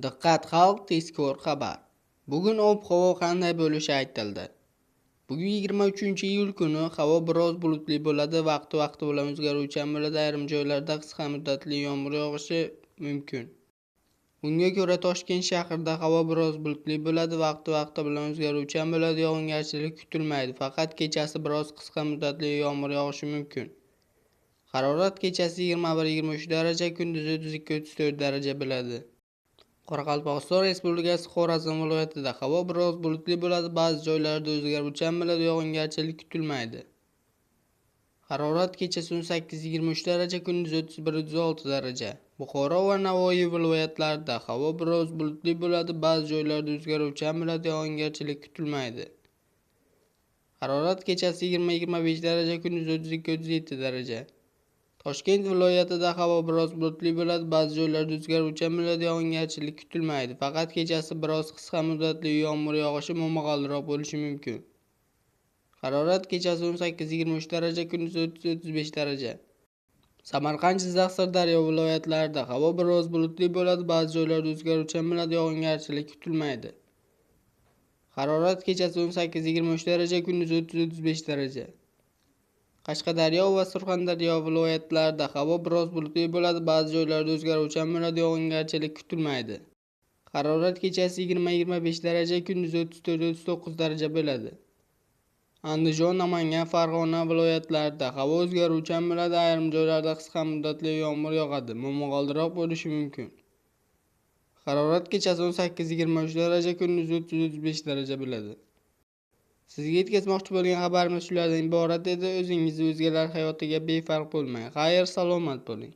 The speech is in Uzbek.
Diqqat xalq, tezkor xabar. Bugun ob-havo qanday bo'lishi aytildi. Bugun 23-iyul kuni havo biroz bulutli bo'ladi, vaqti bilan o'zgaruvchan bo'ladi, ayrim joylarda qisqa muddatli yomg'ir yog'ishi mumkin. Unga ko'ra Toshkent shahrida havo biroz bulutli bo'ladi, vaqti bilan o'zgaruvchan bo'ladi, yog'ingarchilik kutilmaydi, faqat kechasi biroz qisqa muddatli yomg'ir yog'ishi mumkin. Harorat kechasi 21-23 daraja, kunduzi 32-34 daraja bo'ladi. Qoraqalpog'iston Respublikasi Xorazm viloyatida havo biroz bulutli bo'ladi, ba'zi joylarda o'zgaruvchan bo'ladi, yog'ingarchilik kutilmaydi. Harorat kechasi 18-23 daraja, kunduzi 31-36 daraja. Buxoro va Navoiy viloyatlarida havo biroz bulutli bo'ladi, ba'zi joylarda o'zgaruvchan bo'ladi, yog'ingarchilik kutilmaydi. Harorat kechasi 20-25 daraja, kunduzi 32-37 daraja. Toshkent viloyatida havo biroz bulutli bo'ladi, ba'zi joylarda o'zgaruvchan bo'ladi, yog'ingarchilik kutilmaydi, faqat kechasi biroz qisqa muddatli yomg'ir yog'ishi momaqaldiroq bo'lishi mumkin. Harorat kechasi 18-23 daraja, kunduzi 30-35 daraja. Samarqand, Jizzax, Sirdaryo viloyatlarida havo biroz bulutli bo'ladi, ba'zi joylarda o'zgaruvchan bo'ladi, yog'ingarchilik kutilmaydi. Harorat kechasi 18-23 daraja, kunduzi 30-35 daraja. Qashqadaryo va Surxondaryo viloyatlarida havo biroz bulutli bo'ladi, ba'zi joylarda o'zgaruvchan bo'ladi, yog'ingarchilik kutilmaydi. Harorat kechasi 20-25 daraja, kunduzi 34-39 daraja bo'ladi. Andijon, Namangan, Farg'ona viloyatlarida havo o'zgaruvchan bo'ladi, ayrim joylarda qisqa muddatli yomg'ir yog'adi, momaqaldiroq bo'lishi mumkin. Harorat kechasi 18-23 daraja, kunduzi 30-35 daraja bo'ladi. Sizga yetkazmoqchi bo'lgan xabarimiz shulardan iborat edi. O'zingiz va o'zgalar hayotiga befarq bo'lmang. Xayr, salomat bo'ling.